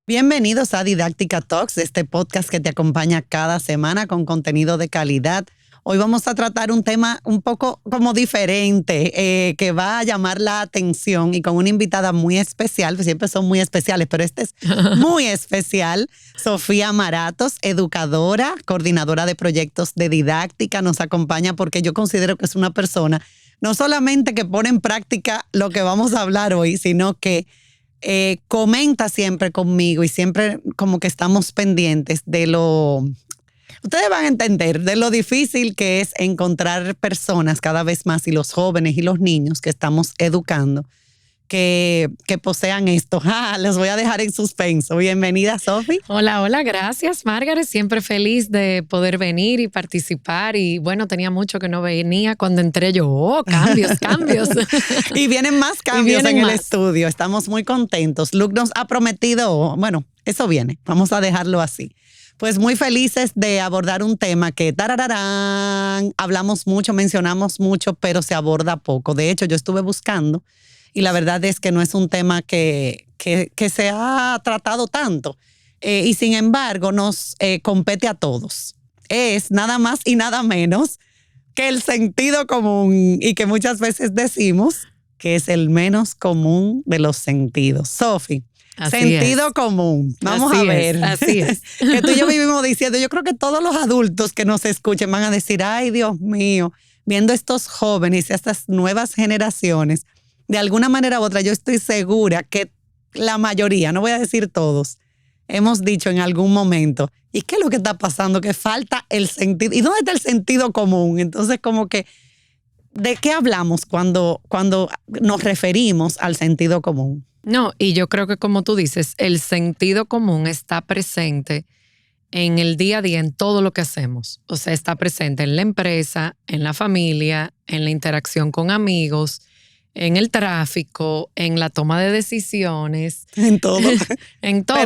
Bienvenidos a Didáctica Talks, este podcast que te acompaña cada semana con contenido de calidad. Hoy vamos a tratar un tema un poco como diferente, que va a llamar la atención y con una invitada muy especial, pues siempre son muy especiales, pero este es muy especial. Sofía Maratos, educadora, coordinadora de proyectos de didáctica, nos acompaña porque yo considero que es una persona no solamente que pone en práctica lo que vamos a hablar hoy, sino que comenta siempre conmigo y siempre como que estamos pendientes de ustedes van a entender, de lo difícil que es encontrar personas cada vez más y los jóvenes y los niños que estamos educando que posean esto. Les voy a dejar en suspenso. Bienvenida, Sofi. Hola, gracias, Margaret. Siempre feliz de poder venir y participar. Y bueno, tenía mucho que no venía. Cuando entré yo, cambios. Y vienen más cambios en el estudio. Estamos muy contentos. Luke nos ha prometido, bueno, eso viene. Vamos a dejarlo así. Pues muy felices de abordar un tema que hablamos mucho, mencionamos mucho, pero se aborda poco. De hecho, yo estuve buscando y la verdad es que no es un tema que se ha tratado tanto. Y sin embargo, nos compete a todos. Es nada más y nada menos que el sentido común y que muchas veces decimos que es el menos común de los sentidos. Sofi, sentido común. Vamos a ver. Así es. Que tú y yo vivimos diciendo, yo creo que todos los adultos que nos escuchen van a decir, ay, Dios mío, viendo estos jóvenes y estas nuevas generaciones, de alguna manera u otra, yo estoy segura que la mayoría, no voy a decir todos, hemos dicho en algún momento, ¿y qué es lo que está pasando? Que falta el sentido. ¿Y dónde está el sentido común? Entonces, como que, ¿de qué hablamos cuando nos referimos al sentido común? No, y yo creo que como tú dices, el sentido común está presente en el día a día, en todo lo que hacemos. O sea, está presente en la empresa, en la familia, en la interacción con amigos, en el tráfico, en la toma de decisiones. En todo. En todo.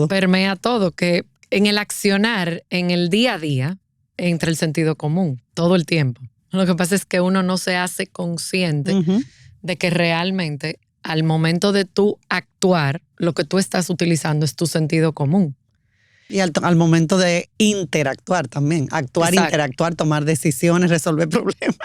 Permea todo, que en el accionar, en el día a día, entra el sentido común, todo el tiempo. Lo que pasa es que uno no se hace consciente de que realmente al momento de tú actuar, lo que tú estás utilizando es tu sentido común. Y al momento de interactuar también. Actuar, exacto. Interactuar, tomar decisiones, resolver problemas.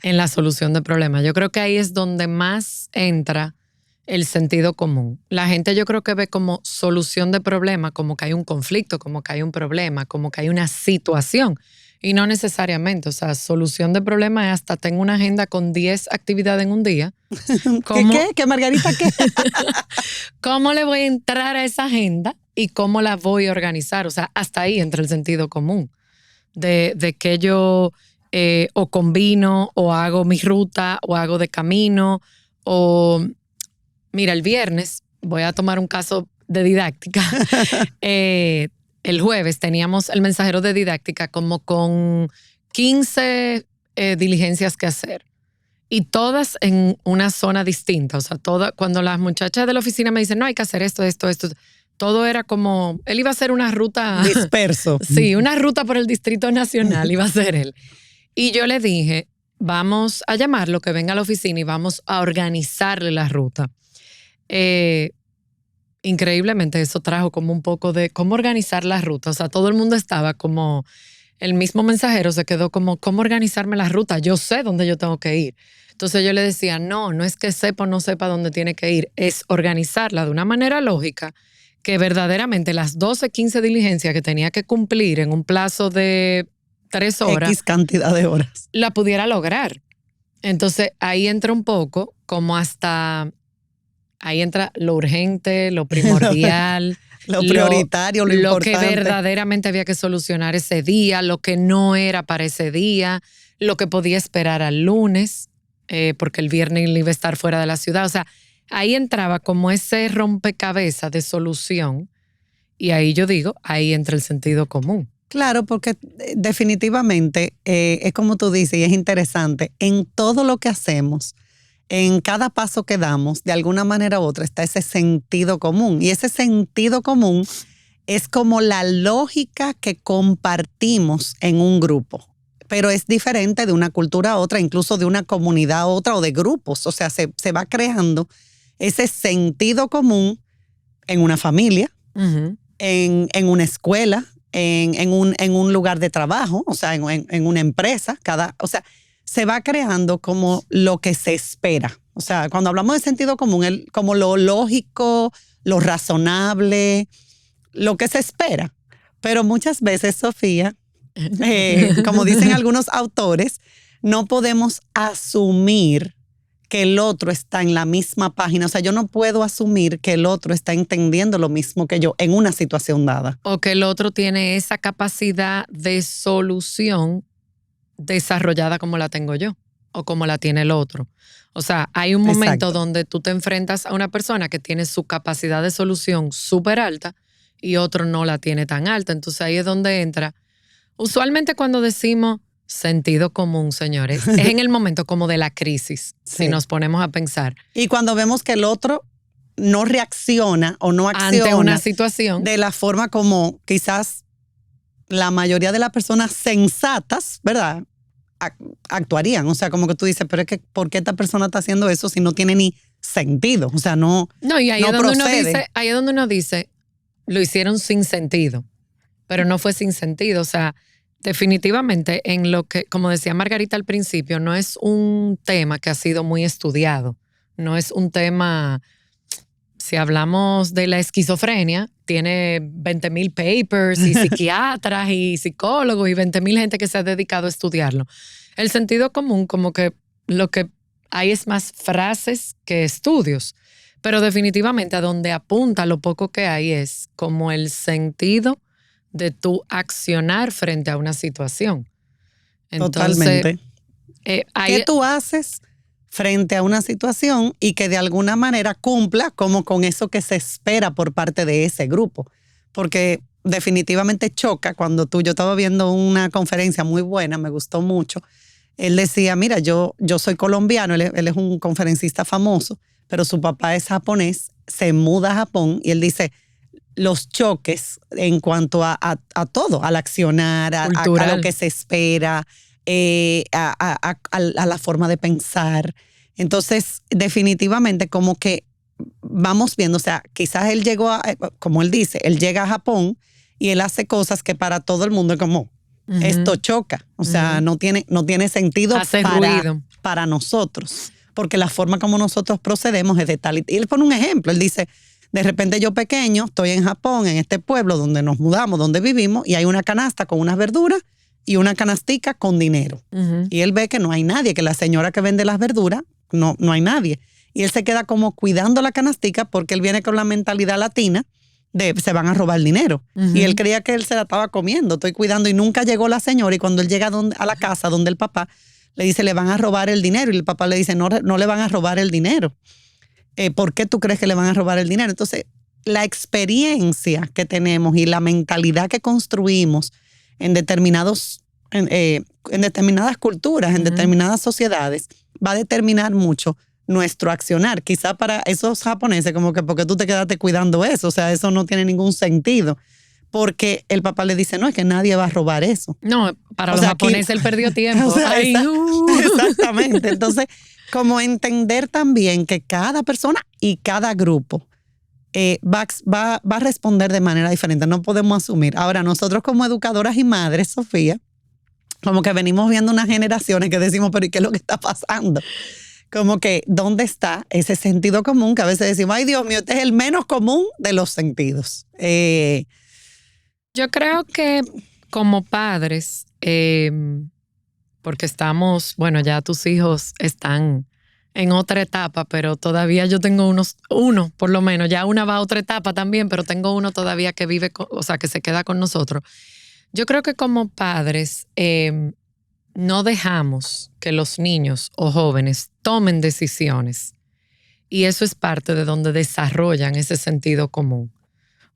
En la solución de problemas. Yo creo que ahí es donde más entra el sentido común. La gente yo creo que ve como solución de problema, como que hay un conflicto, como que hay un problema, como que hay una situación. Y no necesariamente. O sea, solución de problema es hasta tengo una agenda con 10 actividades en un día. ¿Qué, Margarita, qué? ¿Cómo le voy a entrar a esa agenda y cómo la voy a organizar? O sea, hasta ahí entra el sentido común. De que yo o combino, o hago mi ruta, o hago de camino, o mira, el viernes, voy a tomar un caso de didáctica, el jueves teníamos el mensajero de didáctica como con 15 diligencias que hacer y todas en una zona distinta, o sea, cuando las muchachas de la oficina me dicen, no, hay que hacer esto, todo era como, él iba a hacer una ruta disperso. Sí, una ruta por el Distrito Nacional iba a ser él. Y yo le dije, vamos a llamarlo, que venga a la oficina y vamos a organizarle la ruta. Increíblemente eso trajo como un poco de cómo organizar la ruta. O sea, todo el mundo estaba como, el mismo mensajero se quedó como, ¿cómo organizarme la ruta? Yo sé dónde yo tengo que ir. Entonces yo le decía, no es que sepa o no sepa dónde tiene que ir, es organizarla de una manera lógica que verdaderamente las 12, 15 diligencias que tenía que cumplir en un plazo de 3 horas. X cantidad de horas. La pudiera lograr. Entonces ahí entra un poco como ahí entra lo urgente, lo primordial. Lo prioritario, lo importante. Lo que verdaderamente había que solucionar ese día, lo que no era para ese día, lo que podía esperar al lunes, porque el viernes iba a estar fuera de la ciudad. O sea, ahí entraba como ese rompecabezas de solución y ahí yo digo, ahí entra el sentido común. Claro, porque definitivamente es como tú dices y es interesante, en todo lo que hacemos, en cada paso que damos, de alguna manera u otra está ese sentido común. Y ese sentido común es como la lógica que compartimos en un grupo. Pero es diferente de una cultura a otra, incluso de una comunidad a otra o de grupos. O sea, se va creando ese sentido común en una familia, Ujú. en una escuela, en un lugar de trabajo, o sea, en una empresa, o sea, se va creando como lo que se espera. O sea, cuando hablamos de sentido común, como lo lógico, lo razonable, lo que se espera. Pero muchas veces, Sofía, como dicen algunos autores, no podemos asumir que el otro está en la misma página. O sea, yo no puedo asumir que el otro está entendiendo lo mismo que yo en una situación dada. O que el otro tiene esa capacidad de solución desarrollada como la tengo yo o como la tiene el otro. O sea, hay un momento Exacto. donde tú te enfrentas a una persona que tiene su capacidad de solución súper alta y otro no la tiene tan alta. Entonces ahí es donde entra. Usualmente cuando decimos sentido común, señores, es en el momento como de la crisis, si Sí. nos ponemos a pensar. Y cuando vemos que el otro no reacciona o no Ante una acciona situación, de la forma como quizás la mayoría de las personas sensatas, ¿verdad? Actuarían. O sea, como que tú dices, pero es que ¿por qué esta persona está haciendo eso si no tiene ni sentido? O sea, no, no, y ahí no es donde uno procede. dice, ahí es donde uno dice, lo hicieron sin sentido, pero no fue sin sentido. O sea, definitivamente en lo que, como decía Margarita al principio, no es un tema que ha sido muy estudiado. No es un tema, si hablamos de la esquizofrenia, tiene 20,000 papers y psiquiatras y psicólogos y 20,000 gente que se ha dedicado a estudiarlo. El sentido común, como que lo que hay es más frases que estudios, pero definitivamente a donde apunta lo poco que hay es como el sentido de tu accionar frente a una situación. Entonces, Totalmente. ¿Qué ahí, tú haces frente a una situación y que de alguna manera cumpla como con eso que se espera por parte de ese grupo? Porque definitivamente choca cuando yo estaba viendo una conferencia muy buena, me gustó mucho. Él decía, mira, yo soy colombiano, él es un conferencista famoso, pero su papá es japonés, se muda a Japón y él dice, los choques en cuanto a todo, al accionar, a lo cultural. que se espera, a la forma de pensar. Entonces, definitivamente como que vamos viendo, o sea, quizás él llegó como él dice, él llega a Japón y él hace cosas que para todo el mundo es como, esto Ujú, choca, o sea, ujú. no tiene sentido Hace ruido. para nosotros, porque la forma como nosotros procedemos es de tal. Y él pone un ejemplo, él dice, de repente yo pequeño, estoy en Japón, en este pueblo donde nos mudamos, donde vivimos, y hay una canasta con unas verduras y una canastica con dinero. Ujú. Y él ve que no hay nadie, que la señora que vende las verduras, no hay nadie. Y él se queda como cuidando la canastica porque él viene con la mentalidad latina de se van a robar el dinero. Y él Ujú. creía que él se la estaba comiendo, estoy cuidando, y nunca llegó la señora. Y cuando él llega a la casa donde el papá, le dice, le van a robar el dinero. Y el papá le dice, no le van a robar el dinero. ¿Por qué tú crees que le van a robar el dinero? Entonces, la experiencia que tenemos y la mentalidad que construimos en en determinadas culturas, en Ujú. determinadas sociedades, va a determinar mucho nuestro accionar. Quizá para esos japoneses, como que porque tú te quedaste cuidando eso, o sea, eso no tiene ningún sentido. Porque el papá le dice, no, es que nadie va a robar eso. No, para O los sea, aquí, japoneses él perdió o tiempo. sea, Ay, exactamente. Entonces, como entender también que cada persona y cada grupo va a responder de manera diferente. No podemos asumir. Ahora, nosotros como educadoras y madres, Sofía, como que venimos viendo unas generaciones que decimos, pero ¿y qué es lo que está pasando? Como que, ¿dónde está ese sentido común? Que a veces decimos, ay Dios mío, este es el menos común de los sentidos. Yo creo que como padres, porque estamos, bueno, ya tus hijos están en otra etapa, pero todavía yo tengo uno por lo menos, ya una va a otra etapa también, pero tengo uno todavía que vive, o sea, que se queda con nosotros. Yo creo que como padres no dejamos que los niños o jóvenes tomen decisiones y eso es parte de donde desarrollan ese sentido común.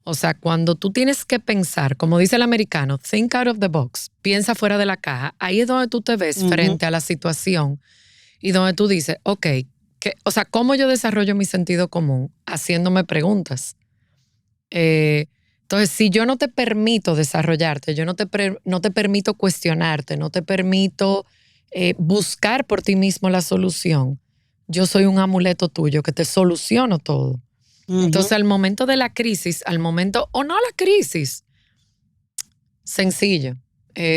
O sea, cuando tú tienes que pensar, como dice el americano, think out of the box, piensa fuera de la caja, ahí es donde tú te ves Ujú. frente a la situación y donde tú dices, ok, o sea, ¿cómo yo desarrollo mi sentido común? Haciéndome preguntas. Entonces, si yo no te permito desarrollarte, yo no te permito cuestionarte, no te permito buscar por ti mismo la solución, yo soy un amuleto tuyo que te soluciono todo. Entonces, al momento de la crisis, o no la crisis, sencillo.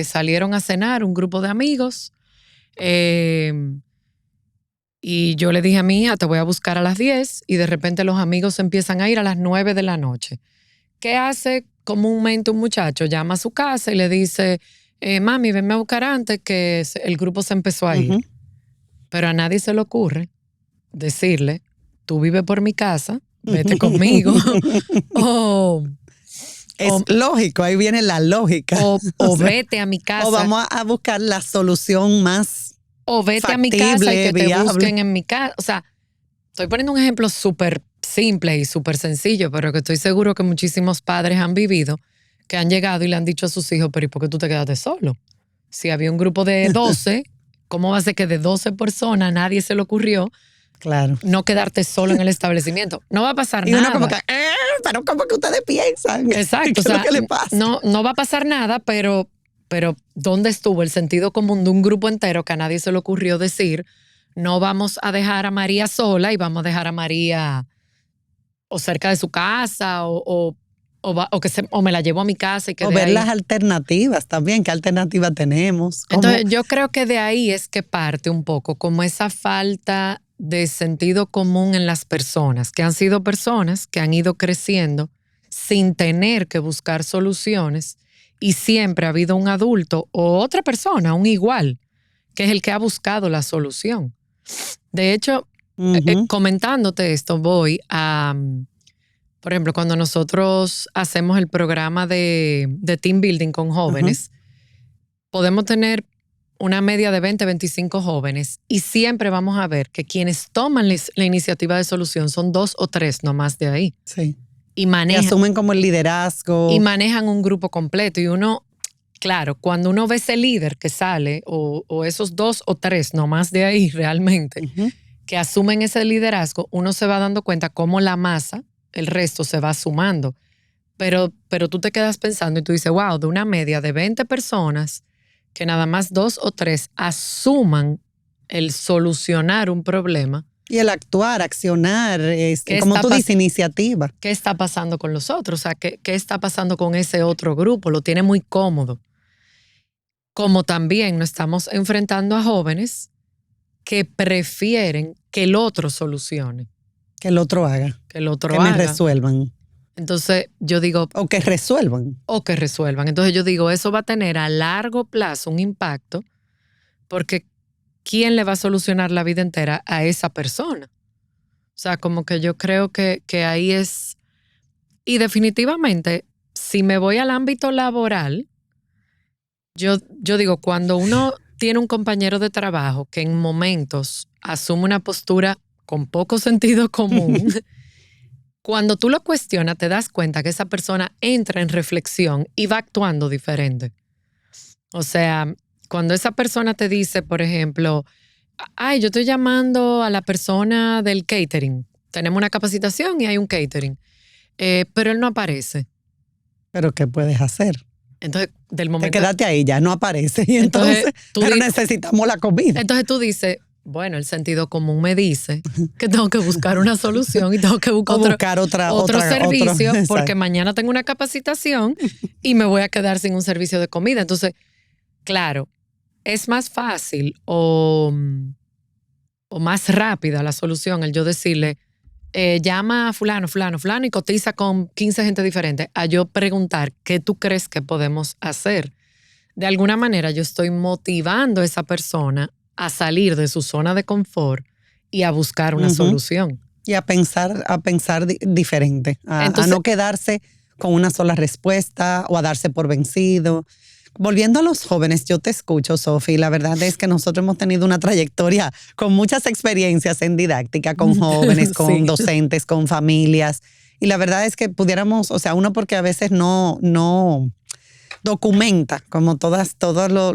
Salieron a cenar un grupo de amigos y yo le dije a mi hija, te voy a buscar a las 10 y de repente los amigos empiezan a ir a las 9 de la noche. ¿Qué hace comúnmente un muchacho? Llama a su casa y le dice, mami, venme a buscar antes que el grupo se empezó a ir. Pero a nadie se le ocurre decirle, tú vives por mi casa, vete conmigo. Es lógico, ahí viene la lógica. O vete a mi casa. O vamos a buscar la solución más o vete factible, a mi casa y que viable. te busquen en mi casa. O sea, estoy poniendo un ejemplo súper simple y súper sencillo, pero que estoy seguro que muchísimos padres han vivido, que han llegado y le han dicho a sus hijos, pero ¿y por qué tú te quedaste solo? Si había un grupo de 12, ¿cómo va a ser que de 12 personas nadie se le ocurrió no quedarte solo en el establecimiento? No va a pasar nada. Y uno como que, pero ¿cómo que ustedes piensan? Exacto. ¿Qué es lo que le pasa? No va a pasar nada, pero ¿dónde estuvo el sentido común de un grupo entero que a nadie se le ocurrió decir, no vamos a dejar a María sola y vamos a dejar a María o cerca de su casa o me la llevo a mi casa y que o ver las alternativas también, qué alternativas tenemos. Entonces yo creo que de ahí es que parte un poco como esa falta de sentido común en las personas, que han sido personas que han ido creciendo sin tener que buscar soluciones y siempre ha habido un adulto o otra persona, un igual, que es el que ha buscado la solución. De hecho, comentándote esto, voy a, por ejemplo, cuando nosotros hacemos el programa de team building con jóvenes, podemos tener una media de 20, 25 jóvenes y siempre vamos a ver que quienes toman la iniciativa de solución son 2 o 3 nomás de ahí. Sí. Y asumen como el liderazgo. Y manejan un grupo completo. Y uno, claro, cuando uno ve ese líder que sale, o esos 2 o 3 nomás de ahí realmente, que asumen ese liderazgo, uno se va dando cuenta cómo la masa, el resto se va sumando. Pero tú te quedas pensando y tú dices, wow, de una media de 20 personas, que nada más 2 o 3 asuman el solucionar un problema. Y el actuar, accionar, como tú dices, iniciativa. ¿Qué está pasando con los otros? O sea, ¿qué está pasando con ese otro grupo? Lo tiene muy cómodo. Como también nos estamos enfrentando a jóvenes que prefieren que el otro solucione. Que el otro haga. Que el otro haga. Que me resuelvan. Entonces yo digo... O que resuelvan. Entonces yo digo, eso va a tener a largo plazo un impacto porque ¿quién le va a solucionar la vida entera a esa persona? O sea, como que yo creo que ahí es... Y definitivamente, si me voy al ámbito laboral, yo digo, cuando uno tiene un compañero de trabajo que en momentos asume una postura con poco sentido común, cuando tú lo cuestionas te das cuenta que esa persona entra en reflexión y va actuando diferente. O sea, cuando esa persona te dice, por ejemplo, ay, yo estoy llamando a la persona del catering. Tenemos una capacitación y hay un catering. Pero él no aparece. ¿Pero qué puedes hacer? Entonces, del momento... Te quedaste ahí, ya no aparece. Y entonces pero necesitamos la comida. Entonces tú dices, bueno, el sentido común me dice que tengo que buscar una solución y tengo que buscar otro servicio porque mañana tengo una capacitación y me voy a quedar sin un servicio de comida. Entonces, claro, es más fácil o más rápida la solución el yo decirle, llama a fulano y cotiza con 15 gente diferente, a yo preguntar qué tú crees que podemos hacer. De alguna manera yo estoy motivando a esa persona a salir de su zona de confort y a buscar una solución. Y a pensar diferente, a no quedarse con una sola respuesta o a darse por vencido. Volviendo a los jóvenes, yo te escucho, Sofi. La verdad es que nosotros hemos tenido una trayectoria con muchas experiencias en didáctica, con jóvenes, con docentes, con familias. Y la verdad es que pudiéramos, o sea, uno porque a veces no documenta como todas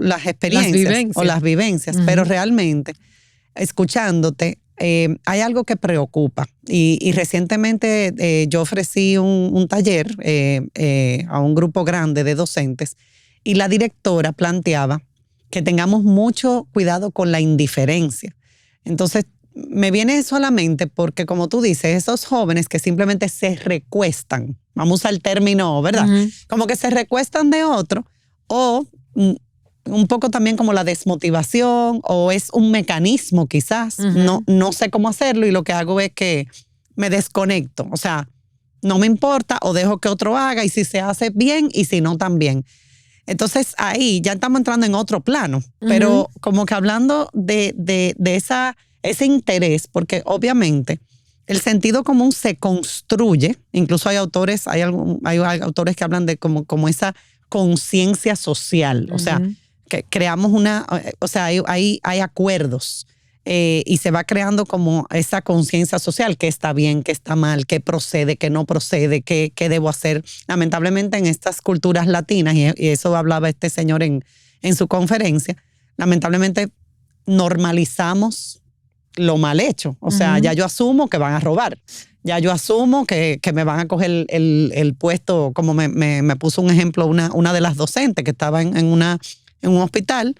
las experiencias o las vivencias, pero realmente, escuchándote, hay algo que preocupa. Y recientemente yo ofrecí un taller a un grupo grande de docentes. Y la directora planteaba que tengamos mucho cuidado con la indiferencia. Entonces, me viene eso a la mente porque, como tú dices, esos jóvenes que simplemente se recuestan, vamos a usar el término, ¿verdad? Como que se recuestan de otro, o un poco también como la desmotivación, o es un mecanismo quizás, no sé cómo hacerlo y lo que hago es que me desconecto, o sea, no me importa o dejo que otro haga y si se hace bien y si no también. Entonces ahí ya estamos entrando en otro plano, pero como que hablando de ese interés, porque obviamente el sentido común se construye, incluso hay autores que hablan de como esa conciencia social, o sea, que creamos hay acuerdos y se va creando como esa conciencia social, qué está bien, qué está mal, qué procede, qué no procede, qué debo hacer. Lamentablemente en estas culturas latinas, y eso hablaba este señor en su conferencia, lamentablemente normalizamos lo mal hecho. O sea, ya yo asumo que van a robar. Ya yo asumo que me van a coger el puesto, como me puso un ejemplo una de las docentes que estaba en un hospital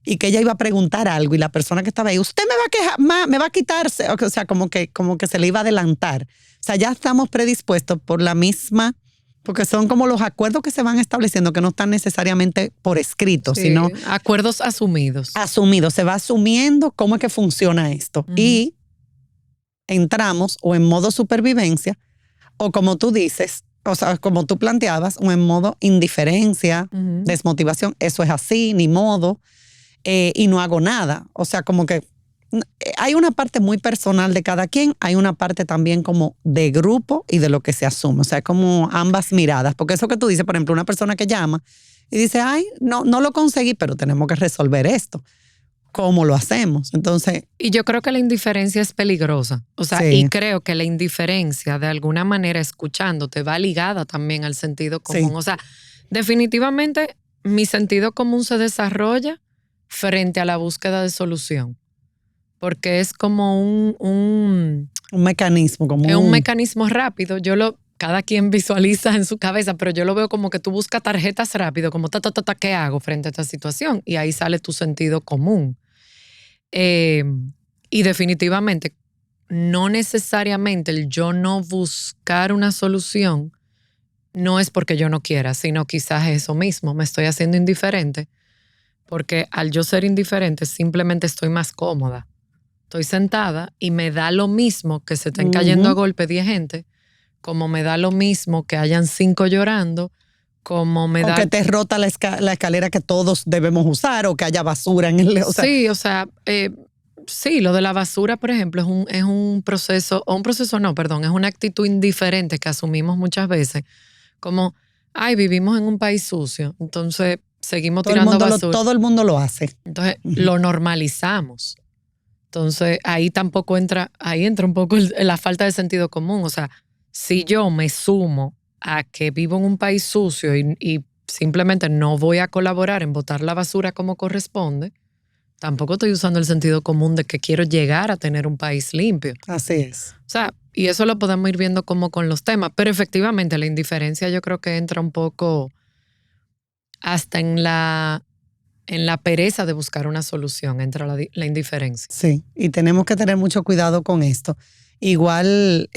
y que ella iba a preguntar algo y la persona que estaba ahí, usted me va a quejar, me va a quitarse. O sea, como que se le iba a adelantar. O sea, ya estamos predispuestos por la misma, porque son como los acuerdos que se van estableciendo que no están necesariamente por escrito, sino acuerdos asumidos. Asumidos, se va asumiendo cómo es que funciona esto. Y entramos o en modo supervivencia o como tú dices, o sea, como tú planteabas, o en modo indiferencia, desmotivación, eso es así, ni modo, y no hago nada. O sea, como que hay una parte muy personal de cada quien, hay una parte también como de grupo y de lo que se asume. O sea, como ambas miradas. Porque eso que tú dices, por ejemplo, una persona que llama y dice, ay, no lo conseguí, pero tenemos que resolver esto. ¿Cómo lo hacemos? Entonces. Y yo creo que la indiferencia es peligrosa. O sea, sí. Y creo que la indiferencia, de alguna manera, escuchándote, va ligada también al sentido común. Sí. O sea, definitivamente mi sentido común se desarrolla frente a la búsqueda de solución. Porque es como un mecanismo. Es un mecanismo rápido. Cada quien visualiza en su cabeza, pero yo lo veo como que tú buscas tarjetas rápido, como ¿qué hago frente a esta situación? Y ahí sale tu sentido común. Y definitivamente, no necesariamente el yo no buscar una solución no es porque yo no quiera, sino quizás es eso mismo, me estoy haciendo indiferente, porque al yo ser indiferente simplemente estoy más cómoda. Estoy sentada y me da lo mismo que se estén cayendo a golpe 10 gente, como me da lo mismo que hayan 5 llorando, como me da... O que te rota la escalera que todos debemos usar, o que haya basura en el... Sí, o sea, sí, lo de la basura, por ejemplo, es un proceso, es una actitud indiferente que asumimos muchas veces, como, ay, vivimos en un país sucio, entonces seguimos tirando basura. Todo el mundo lo hace. Entonces, lo normalizamos. Entonces, ahí entra un poco la falta de sentido común, o sea, si yo me sumo a que vivo en un país sucio y simplemente no voy a colaborar en botar la basura como corresponde, tampoco estoy usando el sentido común de que quiero llegar a tener un país limpio. Así es. O sea, y eso lo podemos ir viendo como con los temas, pero efectivamente la indiferencia yo creo que entra un poco hasta en la pereza de buscar una solución, entra la indiferencia. Sí, y tenemos que tener mucho cuidado con esto. Igual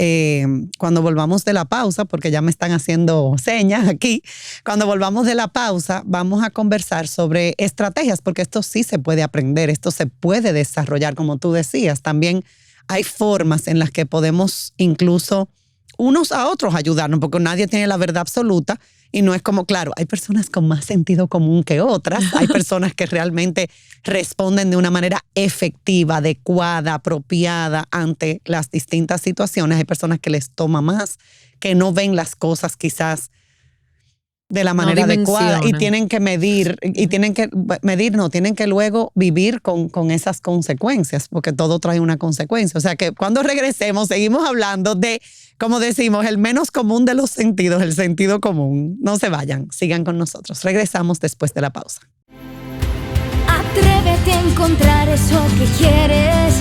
cuando volvamos de la pausa, porque ya me están haciendo señas aquí, cuando volvamos de la pausa vamos a conversar sobre estrategias, porque esto sí se puede aprender, esto se puede desarrollar, como tú decías. También hay formas en las que podemos incluso unos a otros ayudarnos, porque nadie tiene la verdad absoluta. Y no es como, claro, hay personas con más sentido común que otras, hay personas que realmente responden de una manera efectiva, adecuada, apropiada ante las distintas situaciones. Hay personas que les toma más, que no ven las cosas quizás de la manera adecuada y tienen que tienen que luego vivir con esas consecuencias, porque todo trae una consecuencia. O sea que cuando regresemos seguimos hablando de, como decimos, el menos común de los sentidos, el sentido común. No se vayan, sigan con nosotros. Regresamos después de la pausa. Atrévete a encontrar eso que quieres.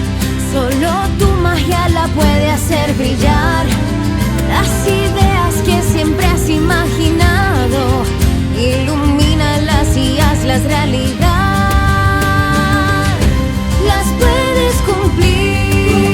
Solo tu magia la puede hacer brillar. Las ideas que siempre has imaginado, ilumínalas y hazlas realidad. Las puedes cumplir.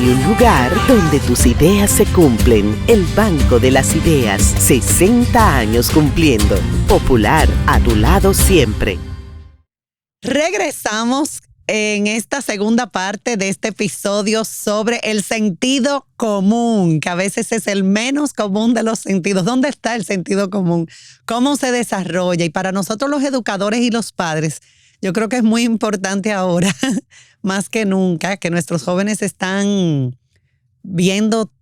Hay un lugar donde tus ideas se cumplen. El Banco de las Ideas, 60 años cumpliendo. Popular, a tu lado siempre. Regresamos en esta segunda parte de este episodio sobre el sentido común, que a veces es el menos común de los sentidos. ¿Dónde está el sentido común? ¿Cómo se desarrolla? Y para nosotros los educadores y los padres, yo creo que es muy importante ahora, más que nunca, que nuestros jóvenes están viendo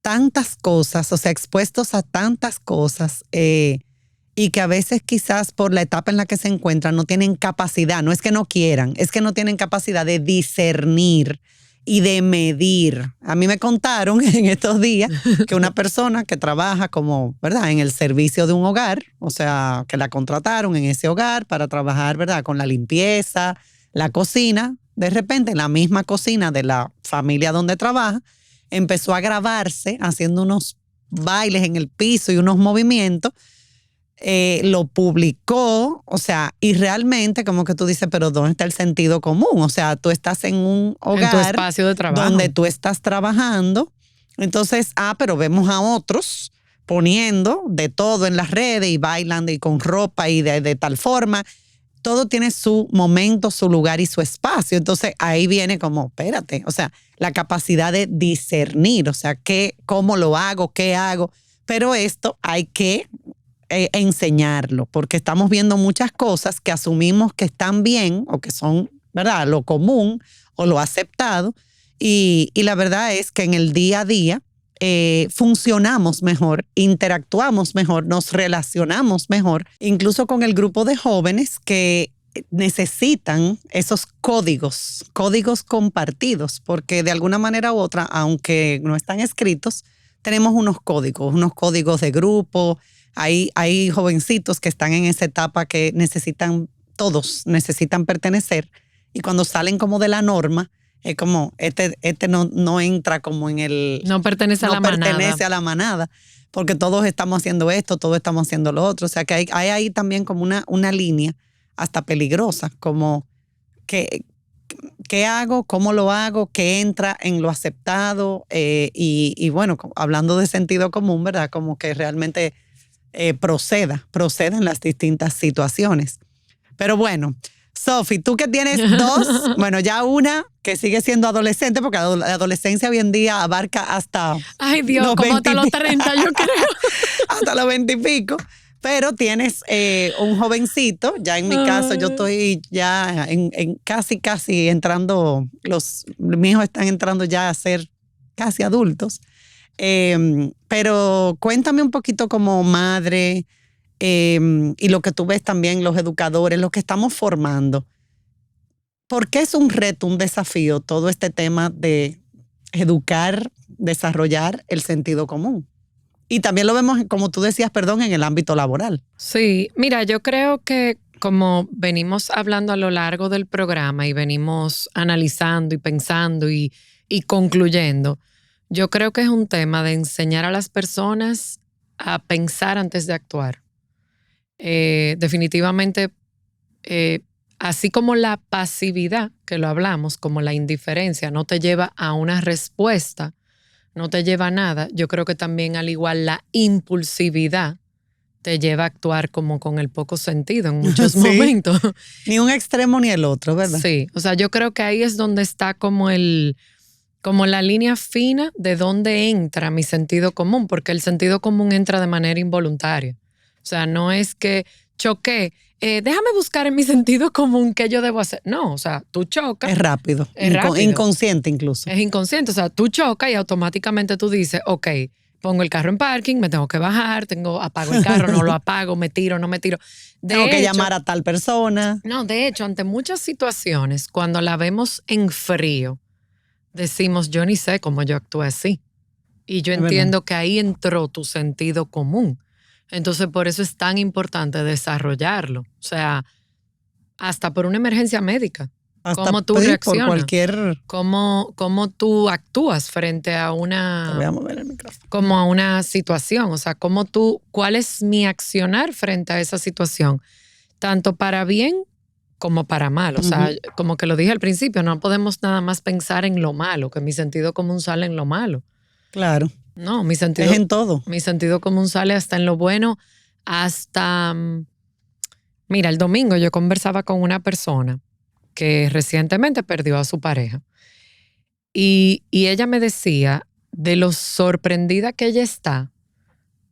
tantas cosas, o sea, expuestos a tantas cosas, y que a veces quizás por la etapa en la que se encuentran no tienen capacidad, no es que no quieran, es que no tienen capacidad de discernir y de medir. A mí me contaron en estos días que una persona que trabaja como, ¿verdad?, en el servicio de un hogar, o sea, que la contrataron en ese hogar para trabajar, ¿verdad?, con la limpieza, la cocina, de repente en la misma cocina de la familia donde trabaja, empezó a grabarse haciendo unos bailes en el piso y unos movimientos. Lo publicó, o sea, y realmente como que tú dices, pero ¿dónde está el sentido común? O sea, tú estás en un hogar, en tu espacio de trabajo, donde tú estás trabajando, entonces, pero vemos a otros poniendo de todo en las redes y bailando y con ropa y de tal forma. Todo tiene su momento, su lugar y su espacio. Entonces ahí viene como, espérate, o sea, la capacidad de discernir, o sea, cómo lo hago, qué hago. Pero esto hay que enseñarlo, porque estamos viendo muchas cosas que asumimos que están bien o que son, ¿verdad?, lo común o lo aceptado. Y la verdad es que en el día a día funcionamos mejor, interactuamos mejor, nos relacionamos mejor, incluso con el grupo de jóvenes que necesitan esos códigos compartidos, porque de alguna manera u otra, aunque no están escritos, tenemos unos códigos de grupo. Hay jovencitos que están en esa etapa que todos necesitan pertenecer, y cuando salen como de la norma, es como, este no entra como en el... No pertenece a la manada. No pertenece a la manada, porque todos estamos haciendo esto, todos estamos haciendo lo otro. O sea que hay ahí también como una línea hasta peligrosa, como ¿qué hago? ¿Cómo lo hago? ¿Qué entra en lo aceptado? Y bueno, hablando de sentido común, ¿verdad? Como que realmente proceda en las distintas situaciones. Pero bueno, Sofi, tú que tienes dos, bueno, ya una que sigue siendo adolescente, porque la adolescencia hoy en día abarca hasta... Ay Dios, como hasta los 30 yo creo. Hasta los 20 y pico. Pero tienes un jovencito, ya en mi caso yo estoy ya en casi entrando, mis hijos están entrando ya a ser casi adultos. Pero cuéntame un poquito como madre y lo que tú ves también, los educadores, los que estamos formando. ¿Por qué es un reto, un desafío todo este tema de educar, desarrollar el sentido común? Y también lo vemos, como tú decías, en el ámbito laboral. Sí, mira, yo creo que como venimos hablando a lo largo del programa y venimos analizando y pensando y concluyendo, yo creo que es un tema de enseñar a las personas a pensar antes de actuar. Definitivamente, así como la pasividad, que lo hablamos, como la indiferencia no te lleva a una respuesta, no te lleva a nada, yo creo que también al igual la impulsividad te lleva a actuar como con el poco sentido en muchos momentos. Ni un extremo ni el otro, ¿verdad? Sí, o sea, yo creo que ahí es donde está como la línea fina de dónde entra mi sentido común, porque el sentido común entra de manera involuntaria. O sea, no es que choqué, déjame buscar en mi sentido común qué yo debo hacer. No, o sea, tú chocas. Es rápido. Inconsciente incluso. Es inconsciente, o sea, tú chocas y automáticamente tú dices, ok, pongo el carro en parking, me tengo que bajar, apago el carro, no lo apago, me tiro, no me tiro. Tengo que llamar a tal persona. No, de hecho, ante muchas situaciones, cuando la vemos en frío, decimos, yo ni sé cómo yo actué así. Y yo entiendo que ahí entró tu sentido común. Entonces, por eso es tan importante desarrollarlo. O sea, hasta por una emergencia médica. Hasta cómo tú reaccionas. Por cualquier... Cómo tú actúas frente a una... Te voy a mover el micrófono. Como a una situación. O sea, ¿cuál es mi accionar frente a esa situación? Tanto para bien como para mal. O sea, como que lo dije al principio, no podemos nada más pensar en lo malo, que mi sentido común sale en lo malo. Claro. No, mi sentido... Es en todo. Mi sentido común sale hasta en lo bueno, hasta... Mira, el domingo yo conversaba con una persona que recientemente perdió a su pareja. Y ella me decía de lo sorprendida que ella está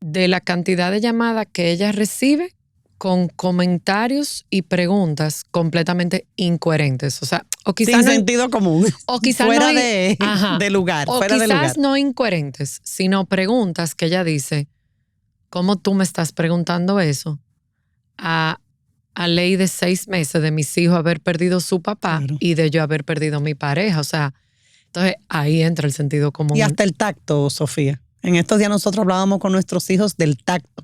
de la cantidad de llamadas que ella recibe con comentarios y preguntas completamente incoherentes. O sea, o quizás sin no, sentido común. O quizás fuera no, de lugar. O fuera quizás de lugar. no incoherentes, sino preguntas que ella dice, ¿cómo tú me estás preguntando eso? A ley de 6 meses de mis hijos haber perdido su papá, claro, y de yo haber perdido mi pareja. O sea, entonces ahí entra el sentido común. Y hasta el tacto, Sofía. En estos días nosotros hablábamos con nuestros hijos del tacto.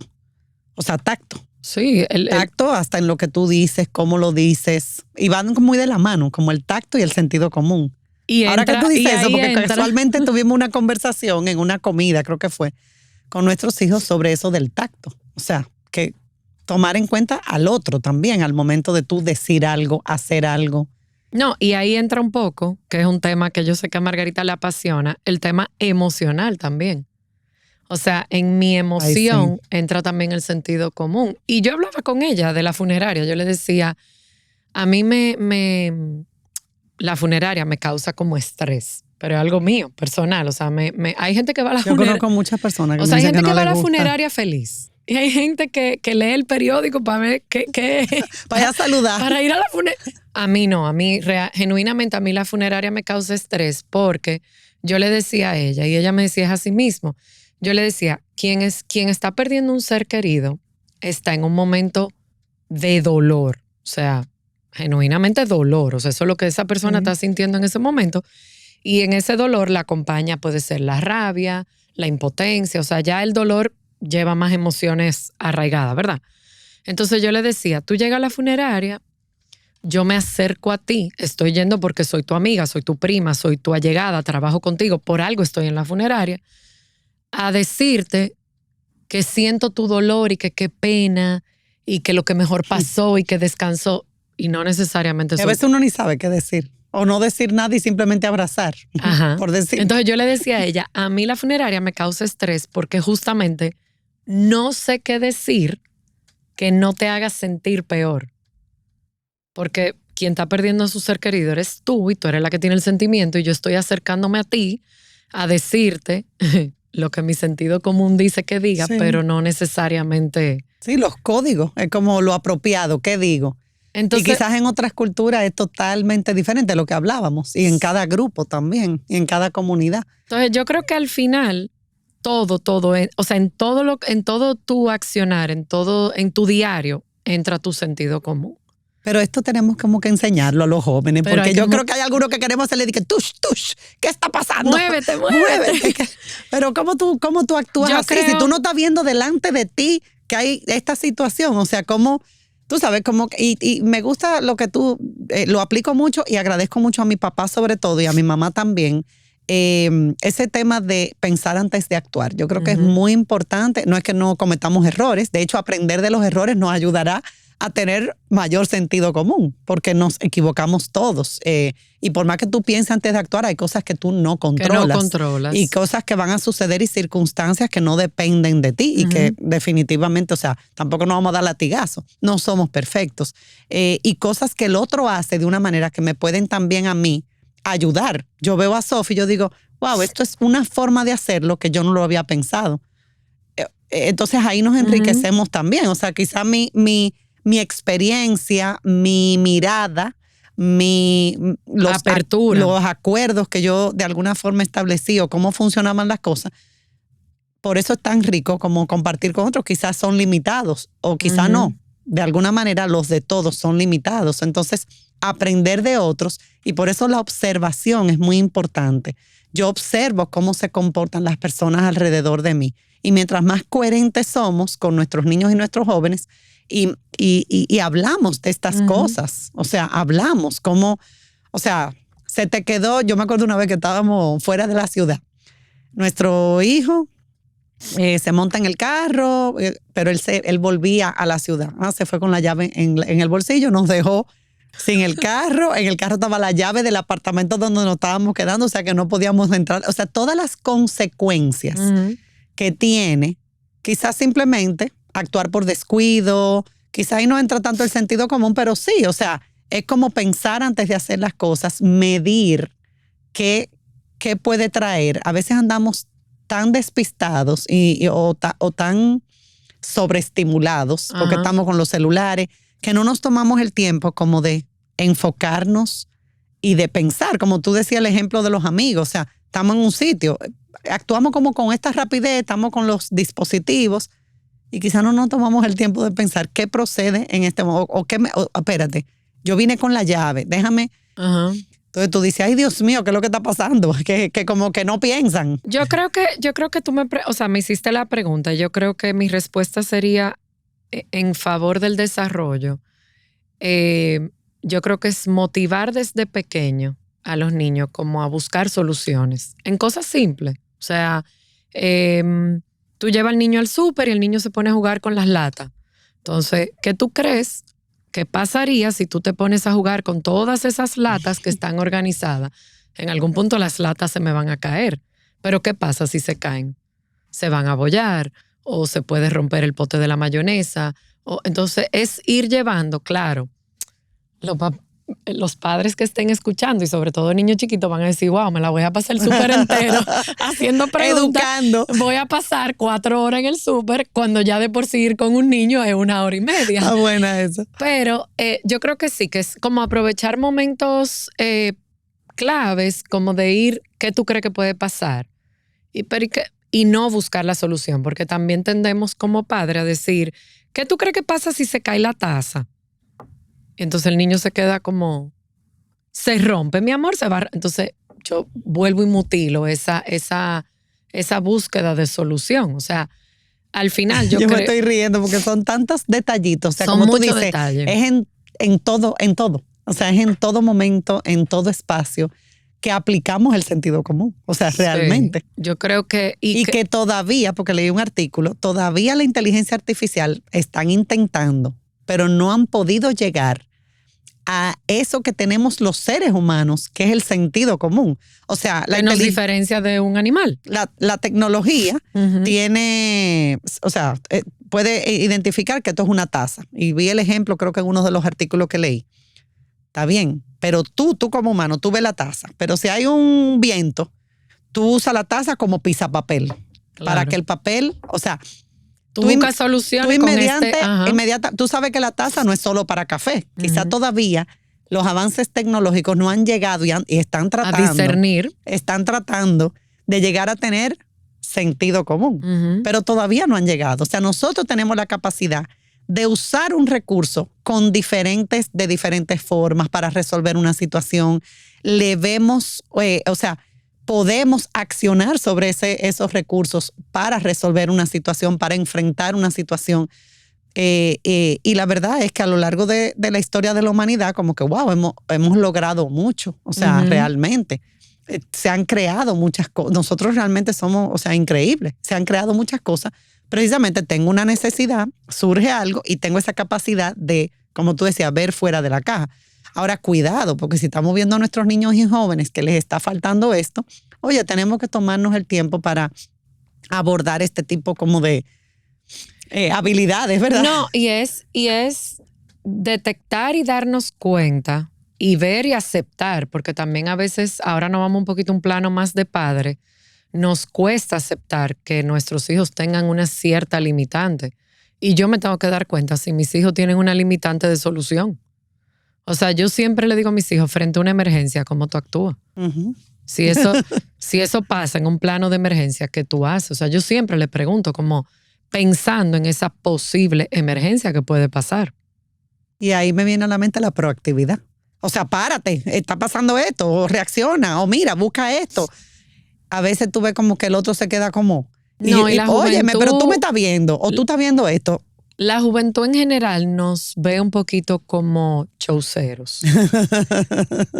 O sea, tacto. Sí. El tacto hasta en lo que tú dices, cómo lo dices. Y van muy de la mano, como el tacto y el sentido común. Y ahora entra, que tú dices eso, porque entra. casualmente tuvimos una conversación en una comida, creo que fue, con nuestros hijos sobre eso del tacto. O sea, que tomar en cuenta al otro también al momento de tú decir algo, hacer algo. No, y ahí entra un poco, que es un tema que yo sé que a Margarita le apasiona, el tema emocional también. O sea, en mi emoción entra también el sentido común. Y yo hablaba con ella de la funeraria. Yo le decía, a mí la funeraria me causa como estrés, pero es algo mío, personal. O sea, hay gente que va a la funeraria. Yo conozco muchas personas que o sea, hay gente que va a la gusta. funeraria feliz. Y hay gente que lee el periódico para ver qué para ir a saludar. Para ir a la funeraria. A mí no, genuinamente a mí la funeraria me causa estrés porque yo le decía a ella, y ella me decía es así mismo, yo le decía, quien está perdiendo un ser querido está en un momento de dolor, o sea, genuinamente dolor, o sea, eso es lo que esa persona está sintiendo en ese momento, y en ese dolor la acompaña puede ser la rabia, la impotencia, o sea, ya el dolor lleva más emociones arraigadas, ¿verdad? Entonces yo le decía, tú llegas a la funeraria, yo me acerco a ti, estoy yendo porque soy tu amiga, soy tu prima, soy tu allegada, trabajo contigo, por algo estoy en la funeraria, a decirte que siento tu dolor y que qué pena y que lo que mejor pasó y que descansó, y no necesariamente a veces uno ni sabe qué decir. O no decir nada y simplemente abrazar. Ajá. Por decir. Entonces yo le decía a ella, a mí la funeraria me causa estrés porque justamente no sé qué decir que no te haga sentir peor. Porque quien está perdiendo a su ser querido eres tú y tú eres la que tiene el sentimiento y yo estoy acercándome a ti a decirte lo que mi sentido común dice que diga, pero no necesariamente. Sí, los códigos, es como lo apropiado, ¿qué digo? Entonces, y quizás en otras culturas es totalmente diferente de lo que hablábamos, y en cada grupo también, y en cada comunidad. Entonces yo creo que al final todo, o sea, en todo tu accionar, en tu diario, entra tu sentido común. Pero esto tenemos como que enseñarlo a los jóvenes, pero porque yo creo que hay algunos que queremos hacerle que tush, ¿qué está pasando? Muévete. Pero ¿cómo tú actúas yo así? creo... Si tú no estás viendo delante de ti que hay esta situación, o sea, ¿cómo? Tú sabes, como, y me gusta lo que tú, lo aplico mucho y agradezco mucho a mi papá sobre todo y a mi mamá también, ese tema de pensar antes de actuar. Yo creo que es muy importante, no es que no cometamos errores, de hecho aprender de los errores nos ayudará a tener mayor sentido común, porque nos equivocamos todos. Y por más que tú pienses antes de actuar, hay cosas que tú no controlas. Que no controlas. Y cosas que van a suceder y circunstancias que no dependen de ti y que definitivamente, o sea, tampoco nos vamos a dar latigazo. No somos perfectos. Y cosas que el otro hace de una manera que me pueden también a mí ayudar. Yo veo a Sofi y yo digo, wow, esto es una forma de hacerlo que yo no lo había pensado. Entonces ahí nos enriquecemos también. O sea, quizá mi experiencia, mi mirada, apertura, los acuerdos que yo de alguna forma establecí o cómo funcionaban las cosas, por eso es tan rico como compartir con otros. Quizás son limitados o quizás no. De alguna manera los de todos son limitados. Entonces, aprender de otros, y por eso la observación es muy importante. Yo observo cómo se comportan las personas alrededor de mí. Y mientras más coherentes somos con nuestros niños y nuestros jóvenes, y hablamos de estas cosas, o sea, hablamos como, o sea, se te quedó, yo me acuerdo una vez que estábamos fuera de la ciudad, nuestro hijo se monta en el carro, pero él volvía a la ciudad, se fue con la llave en el bolsillo, nos dejó sin el carro. En el carro estaba la llave del apartamento donde nos estábamos quedando, o sea que no podíamos entrar. O sea, todas las consecuencias que tiene, quizás simplemente actuar por descuido, quizás ahí no entra tanto el sentido común, pero sí, o sea, es como pensar antes de hacer las cosas, medir qué puede traer. A veces andamos tan despistados o tan sobreestimulados porque estamos con los celulares, que no nos tomamos el tiempo como de enfocarnos y de pensar, como tú decías el ejemplo de los amigos, o sea, estamos en un sitio, actuamos como con esta rapidez, estamos con los dispositivos y quizás no nos tomamos el tiempo de pensar qué procede en este momento, espérate, yo vine con la llave, déjame. Entonces tú dices, ay Dios mío, ¿qué es lo que está pasando? Que como que no piensan. Yo creo que tú me hiciste la pregunta. Yo creo que mi respuesta sería en favor del desarrollo. Yo creo que es motivar desde pequeño a los niños como a buscar soluciones en cosas simples. O sea, tú llevas al niño al súper y el niño se pone a jugar con las latas. Entonces, ¿qué tú crees? ¿Qué pasaría si tú te pones a jugar con todas esas latas que están organizadas? En algún punto las latas se me van a caer. Pero ¿qué pasa si se caen? Se van a abollar o se puede romper el pote de la mayonesa. Entonces es ir llevando, claro. Los padres que estén escuchando y sobre todo niños chiquitos van a decir, wow, me la voy a pasar el súper entero haciendo preguntas. Educando. Voy a pasar 4 horas en el súper cuando ya de por sí ir con un niño es 1 hora y media. Ah, buena eso. Pero yo creo que sí, que es como aprovechar momentos claves, como de ir, ¿qué tú crees que puede pasar? Y no buscar la solución, porque también tendemos como padre a decir, ¿qué tú crees que pasa si se cae la taza? Entonces el niño se queda como, se rompe, mi amor, se va. Entonces yo vuelvo y mutilo esa búsqueda de solución. O sea, al final yo creo. Me estoy riendo porque son tantos detallitos. O sea, son como tú muchos dices, detalles. es en todo. O sea, es en todo momento, en todo espacio que aplicamos el sentido común. O sea, realmente. Sí, yo creo que. Y que todavía, porque leí un artículo, todavía la inteligencia artificial están intentando, pero no han podido llegar a eso que tenemos los seres humanos, que es el sentido común. O sea, que nos diferencia de un animal. La tecnología tiene, o sea, puede identificar que esto es una taza. Y vi el ejemplo, creo que en uno de los artículos que leí. Está bien, pero tú como humano, tú ves la taza. Pero si hay un viento, tú usas la taza como pisapapel. Claro. Para que el papel, o sea, tú buscas soluciones tú sabes que la taza no es solo para café. Quizá todavía los avances tecnológicos no han llegado y están tratando. A discernir. Están tratando de llegar a tener sentido común. Pero todavía no han llegado. O sea, nosotros tenemos la capacidad de usar un recurso de diferentes formas para resolver una situación. Le vemos, podemos accionar sobre esos recursos para resolver una situación, para enfrentar una situación. Y la verdad es que a lo largo de la historia de la humanidad, como que, wow, hemos logrado mucho. O sea, realmente. Se han creado muchas cosas. Nosotros realmente somos, o sea, increíbles. Se han creado muchas cosas. Precisamente tengo una necesidad, surge algo y tengo esa capacidad de, como tú decías, ver fuera de la caja. Ahora, cuidado, porque si estamos viendo a nuestros niños y jóvenes que les está faltando esto, oye, tenemos que tomarnos el tiempo para abordar este tipo como de habilidades, ¿verdad? No, y es detectar y darnos cuenta y ver y aceptar, porque también a veces, ahora nos vamos un poquito a un plano más de padre, nos cuesta aceptar que nuestros hijos tengan una cierta limitante. Y yo me tengo que dar cuenta si mis hijos tienen una limitante de solución. O sea, yo siempre le digo a mis hijos, frente a una emergencia, ¿cómo tú actúas? Si eso pasa en un plano de emergencia, ¿qué tú haces? O sea, yo siempre le pregunto, como pensando en esa posible emergencia que puede pasar. Y ahí me viene a la mente la proactividad. O sea, párate, está pasando esto, o reacciona, o mira, busca esto. A veces tú ves como que el otro se queda como, óyeme, pero tú me estás viendo, o tú estás viendo esto. La juventud en general nos ve un poquito como showceros.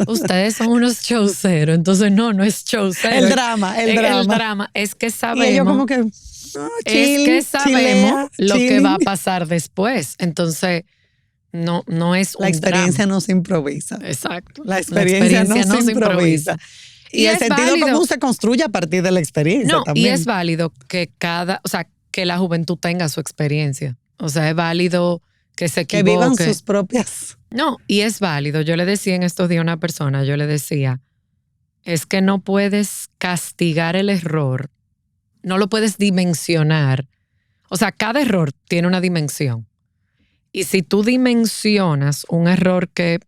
Ustedes son unos showceros, entonces no es showcero. El drama. Es que sabemos. Y ellos como que, sabemos lo que va a pasar después. Entonces, no es un La experiencia drama. no se improvisa. Exacto. La experiencia no se improvisa. Y el es sentido válido. común se construye a partir de la experiencia No, también. y es válido que que la juventud tenga su experiencia. O sea, es válido que se que equivoque. vivan sus propias. No, y es válido. Yo le decía en estos días a una persona, yo le decía, es que no puedes castigar el error, no lo puedes dimensionar. O sea, cada error tiene una dimensión. Y si tú dimensionas un error que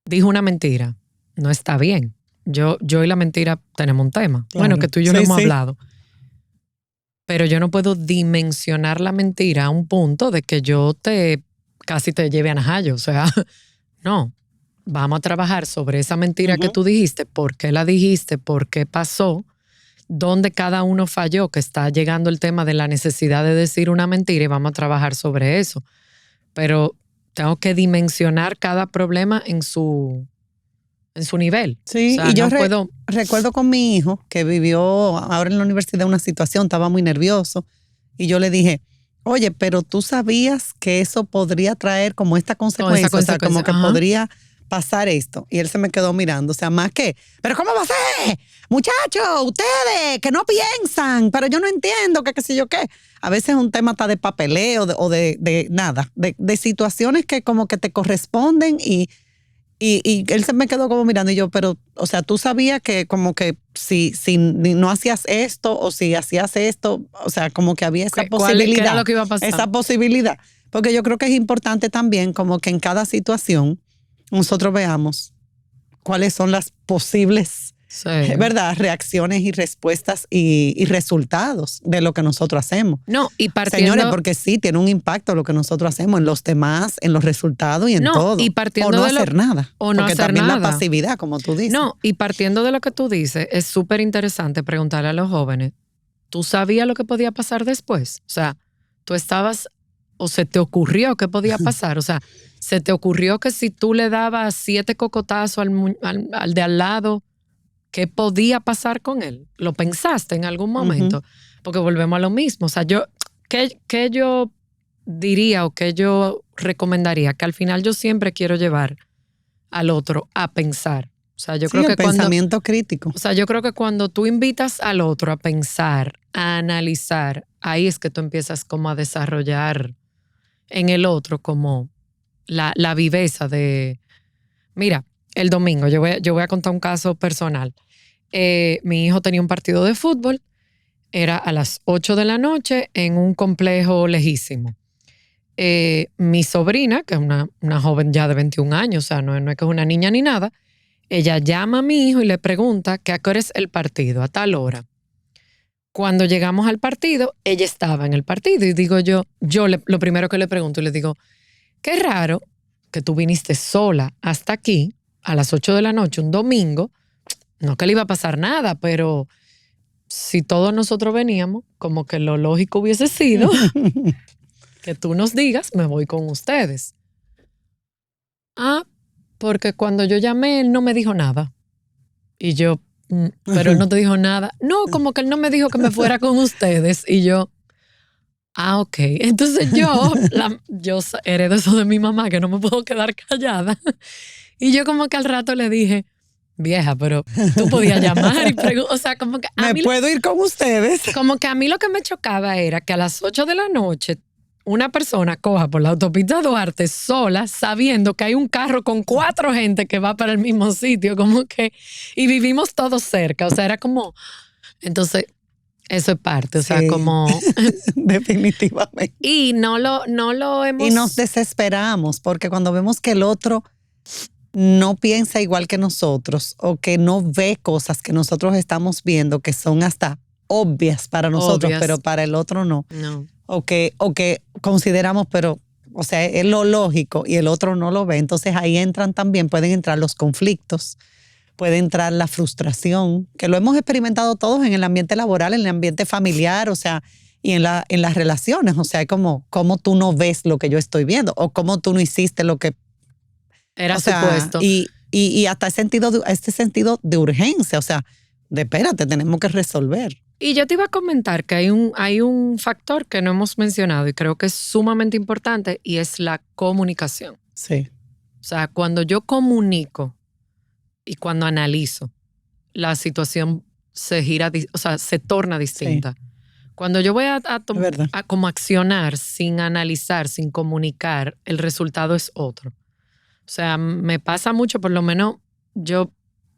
dijo una mentira, no está bien. Yo y la mentira tenemos un tema. Claro. Bueno, que tú y yo Sí, lo hemos sí. hablado. Pero yo no puedo dimensionar la mentira a un punto de que yo casi te lleve a najallo. O sea, no. Vamos a trabajar sobre esa mentira que tú dijiste, por qué la dijiste, por qué pasó, dónde cada uno falló, que está llegando el tema de la necesidad de decir una mentira y vamos a trabajar sobre eso. Pero tengo que dimensionar cada problema en su nivel. Sí, o sea, y yo no puedo... recuerdo con mi hijo que vivió ahora en la universidad una situación, estaba muy nervioso, y yo le dije, oye, pero tú sabías que eso podría traer como esta consecuencia, o sea, como que Ajá. podría pasar esto. Y él se me quedó mirando, o sea, más que, pero ¿cómo va a ser? Muchachos, ustedes que no piensan, pero yo no entiendo qué sé yo qué. A veces es un tema está de papeleo o de nada, de situaciones que como que te corresponden y él se me quedó como mirando y yo, pero, o sea, tú sabías que como que si no hacías esto o si hacías esto, o sea, como que había esa posibilidad. ¿Qué era lo que iba a pasar? Esa posibilidad. Porque yo creo que es importante también como que en cada situación nosotros veamos cuáles son las posibles, Sí. ¿verdad? Reacciones y respuestas y resultados de lo que nosotros hacemos. No, y partiendo... Señores, porque sí, tiene un impacto lo que nosotros hacemos en los demás, en los resultados y en todo. Y partiendo o no de lo- hacer nada. o no porque hacer también nada. la pasividad, como tú dices. No, y partiendo de lo que tú dices, es súper interesante preguntarle a los jóvenes, ¿tú sabías lo que podía pasar después? O sea, tú estabas, o se te ocurrió que podía pasar, o sea, se te ocurrió que si tú le dabas 7 cocotazos al de al lado, ¿qué podía pasar con él? ¿Lo pensaste en algún momento? Porque volvemos a lo mismo. O sea, ¿qué yo diría o qué yo recomendaría? Que al final yo siempre quiero llevar al otro a pensar. O sea, yo Sí, creo que el pensamiento crítico. O sea, yo creo que cuando tú invitas al otro a pensar, a analizar, ahí es que tú empiezas como a desarrollar en el otro como la viveza de... Mira, el domingo, yo voy a contar un caso personal. Mi hijo tenía un partido de fútbol, era a las 8 de la noche en un complejo lejísimo. Mi sobrina, que es una joven ya de 21 años, o sea, no es que es una niña ni nada, ella llama a mi hijo y le pregunta que a qué hora es el partido, a tal hora. Cuando llegamos al partido, ella estaba en el partido y digo lo primero que le pregunto, le digo, qué raro que tú viniste sola hasta aquí a las 8 de la noche, un domingo, no que le iba a pasar nada, pero si todos nosotros veníamos, como que lo lógico hubiese sido que tú nos digas, me voy con ustedes. Porque cuando yo llamé, él no me dijo nada. Y yo, pero él no te dijo nada. No, como que él no me dijo que me fuera con ustedes. Y yo, ok. Entonces yo heredo eso de mi mamá, que no me puedo quedar callada. Y yo como que al rato le dije, vieja, pero tú podías llamar y preguntar. O sea, como que ¿Me puedo ir con ustedes? Como que a mí lo que me chocaba era que a las 8 de la noche una persona coja por la autopista Duarte sola, sabiendo que hay un carro con 4 gente que va para el mismo sitio, como que, y vivimos todos cerca. O sea, era como, entonces, eso es parte, o sea, Sí. como... Definitivamente. Y no lo hemos... Y nos desesperamos porque cuando vemos que el otro no piensa igual que nosotros o que no ve cosas que nosotros estamos viendo que son hasta obvias para nosotros, Obvias. pero para el otro no. No. O que consideramos, pero, o sea, es lo lógico y el otro no lo ve. Entonces ahí pueden entrar los conflictos, puede entrar la frustración, que lo hemos experimentado todos en el ambiente laboral, en el ambiente familiar, o sea, y en las relaciones. O sea, es como tú no ves lo que yo estoy viendo o cómo tú no hiciste lo que... Era o sea, supuesto. Y hasta este sentido de urgencia, o sea, espérate, tenemos que resolver. Y yo te iba a comentar que hay un factor que no hemos mencionado y creo que es sumamente importante y es la comunicación. Sí. O sea, cuando yo comunico y cuando analizo, la situación se torna distinta. Sí. Cuando yo voy a como accionar sin analizar, sin comunicar, el resultado es otro. O sea, me pasa mucho, por lo menos yo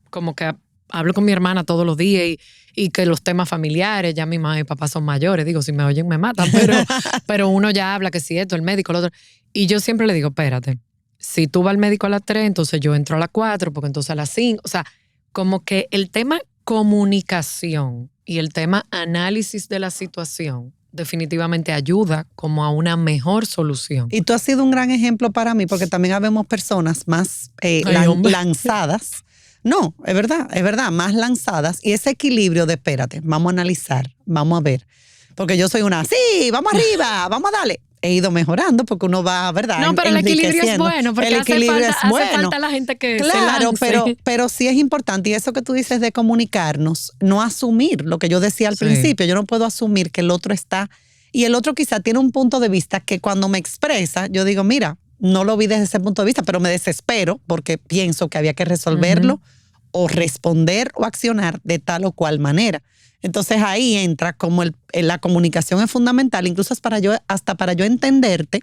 como que hablo con mi hermana todos los días y que los temas familiares, ya mi mamá y papá son mayores, digo, si me oyen me matan, pero uno ya habla que si esto, el médico, lo otro. Y yo siempre le digo, espérate, si tú vas al médico a las 3, entonces yo entro a las 4, porque entonces a las 5, o sea, como que el tema comunicación y el tema análisis de la situación definitivamente ayuda como a una mejor solución. Y tú has sido un gran ejemplo para mí, porque también habemos personas más lanzadas. No, es verdad, más lanzadas. Y ese equilibrio de espérate, vamos a analizar, vamos a ver. Porque yo soy una, sí, vamos arriba, vamos a darle. He ido mejorando porque uno va, ¿verdad? No, pero el equilibrio es bueno, porque hace falta la gente que claro, se lance. pero sí es importante. Y eso que tú dices de comunicarnos, no asumir lo que yo decía al principio. Yo no puedo asumir que el otro está... Y el otro quizá tiene un punto de vista que cuando me expresa, yo digo, mira, no lo vi desde ese punto de vista, pero me desespero porque pienso que había que resolverlo o responder o accionar de tal o cual manera. Entonces ahí entra como la comunicación es fundamental, incluso hasta para yo entenderte,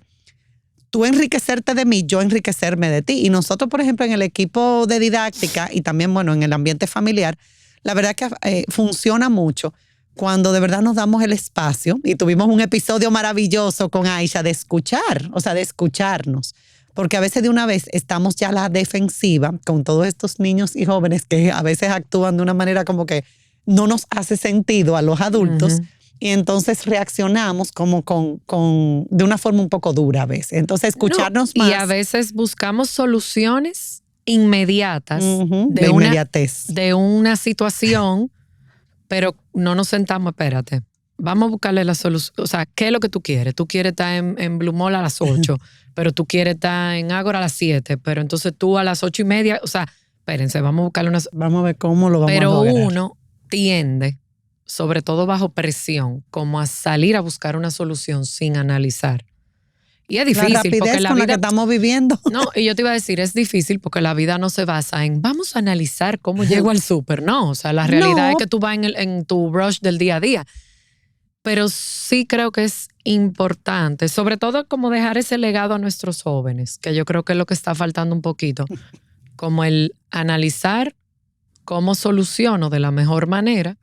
tú enriquecerte de mí, yo enriquecerme de ti. Y nosotros, por ejemplo, en el equipo de didáctica y también, bueno, en el ambiente familiar, la verdad que funciona mucho cuando de verdad nos damos el espacio, y tuvimos un episodio maravilloso con Aisha de escuchar, o sea, de escucharnos. Porque a veces de una vez estamos ya a la defensiva con todos estos niños y jóvenes que a veces actúan de una manera como que no nos hace sentido a los adultos y entonces reaccionamos como de una forma un poco dura a veces. Entonces escucharnos más. Y a veces buscamos soluciones inmediatas de inmediatez. De una situación, pero no nos sentamos, espérate. Vamos a buscarle la solución. O sea, ¿qué es lo que tú quieres? Tú quieres estar en Blue Mall a las 8, pero tú quieres estar en Ágora a las 7, pero entonces tú a las 8:30, o sea, espérense, vamos a buscarle Vamos a ver cómo lo vamos a lograr. Pero uno tiende, sobre todo bajo presión, como a salir a buscar una solución sin analizar. Y es difícil. La rapidez porque la con vida, la que estamos viviendo. No, y yo te iba a decir, es difícil porque la vida no se basa en vamos a analizar cómo llego al súper. No, o sea, la realidad es que tú vas en tu rush del día a día. Pero sí creo que es importante, sobre todo como dejar ese legado a nuestros jóvenes, que yo creo que es lo que está faltando un poquito, como el analizar cómo soluciono de la mejor manera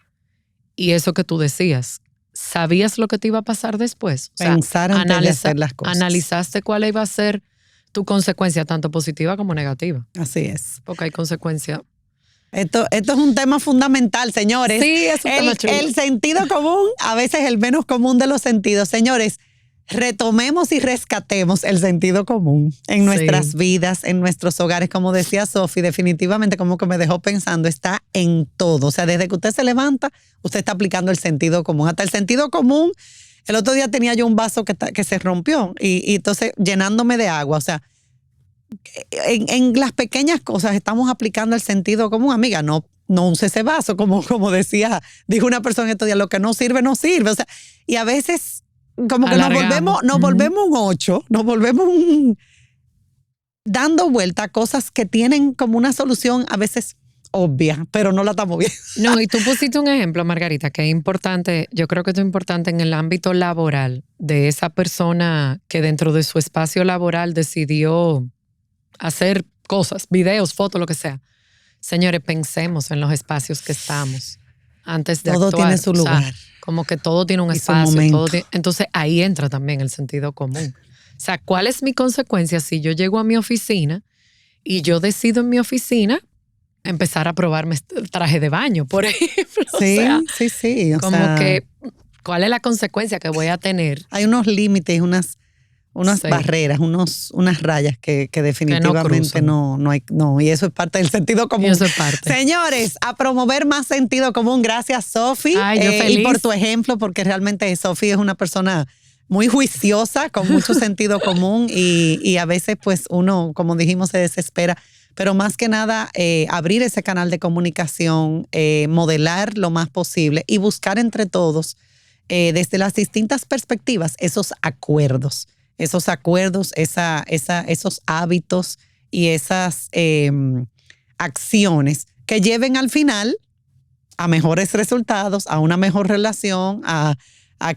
y eso que tú decías, ¿sabías lo que te iba a pasar después? O sea, pensar antes de hacer las cosas. Analizaste cuál iba a ser tu consecuencia, tanto positiva como negativa. Así es. Porque hay consecuencias. Esto es un tema fundamental, señores. Sí, es un tema chulo. El sentido común, a veces el menos común de los sentidos. Señores, retomemos y rescatemos el sentido común en nuestras vidas, en nuestros hogares. Como decía Sofi, definitivamente como que me dejó pensando, está en todo. O sea, desde que usted se levanta, usted está aplicando el sentido común. Hasta el sentido común, el otro día tenía yo un vaso que se rompió y entonces llenándome de agua. O sea, en las pequeñas cosas estamos aplicando el sentido común. Amiga, no use ese vaso, como dijo una persona estos días, lo que no sirve, no sirve. O sea, y a veces como que nos volvemos un 8, nos volvemos dando vuelta a cosas que tienen como una solución a veces obvia, pero no la estamos viendo. No, y tú pusiste un ejemplo, Margarita, que es importante, yo creo que es importante en el ámbito laboral de esa persona que dentro de su espacio laboral decidió hacer cosas, videos, fotos, lo que sea. Señores, pensemos en los espacios que estamos antes de actuar. Todo tiene su lugar. O sea, como que todo tiene un espacio. Entonces ahí entra también el sentido común. O sea, ¿cuál es mi consecuencia si yo llego a mi oficina y yo decido en mi oficina empezar a probarme traje de baño, por ejemplo? Sí, o sea, sí. Como que, ¿cuál es la consecuencia que voy a tener? Hay unos límites, unas barreras, unas rayas que definitivamente no hay, y eso es parte del sentido común. Y eso es parte. Señores, a promover más sentido común. Gracias, Sofi. Yo feliz. Y por tu ejemplo, porque realmente Sofi es una persona muy juiciosa, con mucho sentido común y a veces pues uno, como dijimos, se desespera. pero más que nada abrir ese canal de comunicación, modelar lo más posible y buscar entre todos, desde las distintas perspectivas, esos acuerdos, esos hábitos y esas acciones que lleven al final a mejores resultados, a una mejor relación, a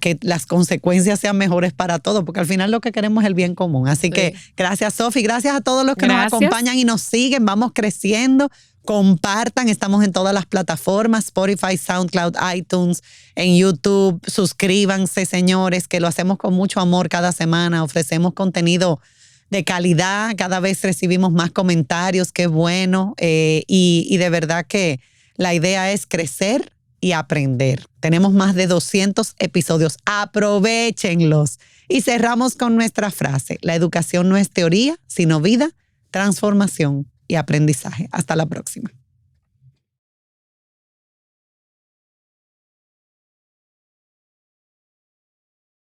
que las consecuencias sean mejores para todos, porque al final lo que queremos es el bien común. Así que gracias, Sofi, gracias a todos los que nos acompañan y nos siguen, vamos creciendo. Compartan, estamos en todas las plataformas, Spotify, SoundCloud, iTunes, en YouTube. Suscríbanse, señores, que lo hacemos con mucho amor cada semana. Ofrecemos contenido de calidad, cada vez recibimos más comentarios, qué bueno. Y de verdad que la idea es crecer y aprender. Tenemos más de 200 episodios. Aprovéchenlos. Y cerramos con nuestra frase: la educación no es teoría, sino vida, transformación y aprendizaje. Hasta la próxima.